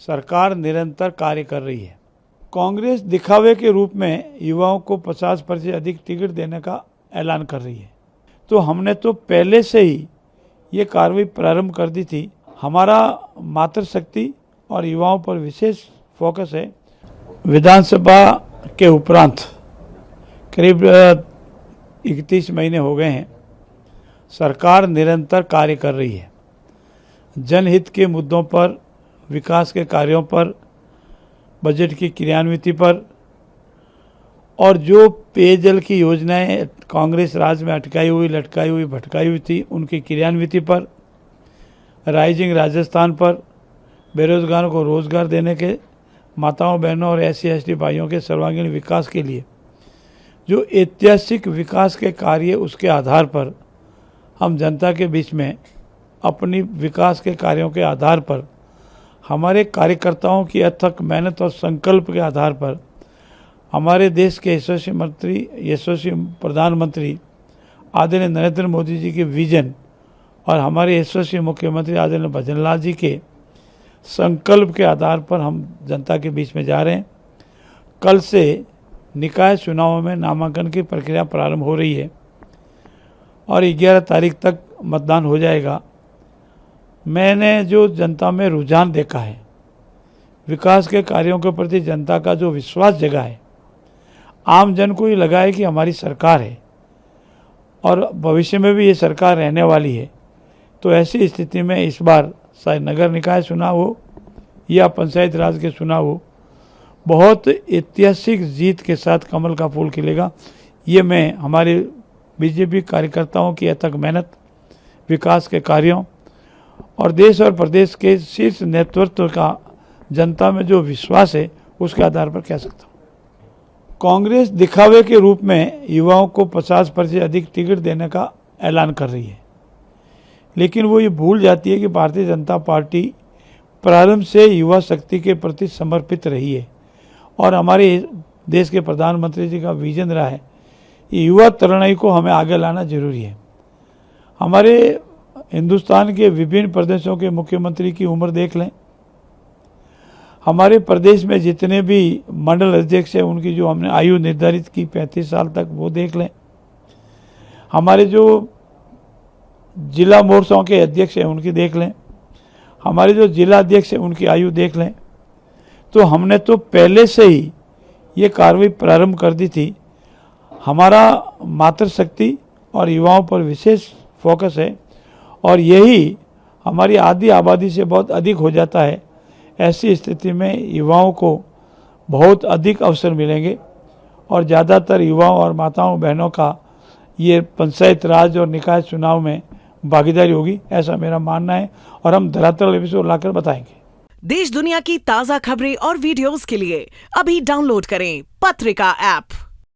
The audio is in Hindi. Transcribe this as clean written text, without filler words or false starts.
सरकार निरंतर कार्य कर रही है। कांग्रेस दिखावे के रूप में युवाओं को 50% अधिक टिकट देने का ऐलान कर रही है। तो हमने तो पहले से ही ये कार्रवाई प्रारंभ कर दी थी। हमारा मातृशक्ति और युवाओं पर विशेष फोकस है। विधानसभा के उपरांत करीब 31 महीने हो गए हैं, सरकार निरंतर कार्य कर रही है। जनहित के मुद्दों पर, विकास के कार्यों पर, बजट की क्रियान्विति पर और जो पेयजल की योजनाएं कांग्रेस राज में अटकाई हुई, लटकाई हुई, भटकाई हुई थी, उनकी क्रियान्विति पर, राइजिंग राजस्थान पर, बेरोजगारों को रोजगार देने के, माताओं बहनों और SC/ST भाइयों के सर्वांगीण विकास के लिए जो ऐतिहासिक विकास के कार्य, उसके आधार पर हम जनता के बीच में अपनी विकास के कार्यों के आधार पर, हमारे कार्यकर्ताओं की अथक मेहनत और संकल्प के आधार पर, हमारे देश के यशस्वी प्रधानमंत्री आदरणीय नरेंद्र मोदी जी के विजन और हमारे यशस्वी मुख्यमंत्री आदरणीय भजन लाल जी के संकल्प के आधार पर हम जनता के बीच में जा रहे हैं। कल से निकाय चुनावों में नामांकन की प्रक्रिया प्रारंभ हो रही है और 11 तारीख तक मतदान हो जाएगा। मैंने जो जनता में रुझान देखा है, विकास के कार्यों के प्रति जनता का जो विश्वास जगा है, आम जन को ये लगा है कि हमारी सरकार है और भविष्य में भी ये सरकार रहने वाली है। तो ऐसी स्थिति में इस बार चाहे नगर निकाय चुनाव हो या पंचायत राज के चुनाव हो, बहुत ऐतिहासिक जीत के साथ कमल का फूल खिलेगा। ये मैं हमारे बीजेपी कार्यकर्ताओं की अथक मेहनत, विकास के कार्यों और देश और प्रदेश के शीर्ष नेतृत्व का जनता में जो विश्वास है, उसके आधार पर कह सकता हूँ। कांग्रेस दिखावे के रूप में युवाओं को 50% अधिक टिकट देने का ऐलान कर रही है, लेकिन वो ये भूल जाती है कि भारतीय जनता पार्टी प्रारंभ से युवा शक्ति के प्रति समर्पित रही है और हमारे देश के प्रधानमंत्री जी का विजन रहा है। युवा तरुणाई को हमें आगे लाना जरूरी है। हमारे हिंदुस्तान के विभिन्न प्रदेशों के मुख्यमंत्री की उम्र देख लें, हमारे प्रदेश में जितने भी मंडल अध्यक्ष हैं उनकी जो हमने आयु निर्धारित की 35 साल तक, वो देख लें। हमारे जो जिला मोर्चाओं के अध्यक्ष हैं उनकी देख लें, हमारे जो जिला अध्यक्ष हैं उनकी आयु देख लें। तो हमने तो पहले से ही ये कार्रवाई प्रारंभ कर दी थी। हमारा मातृशक्ति और युवाओं पर विशेष फोकस है और यही हमारी आधी आबादी से बहुत अधिक हो जाता है। ऐसी स्थिति में युवाओं को बहुत अधिक अवसर मिलेंगे और ज़्यादातर युवाओं और माताओं बहनों का ये पंचायत राज और निकाय चुनाव में भागीदारी होगी, ऐसा मेरा मानना है और हम धरातल एपिसोड लाकर बताएंगे। देश दुनिया की ताज़ा खबरें और वीडियोस के लिए अभी डाउनलोड करें पत्रिका ऐप।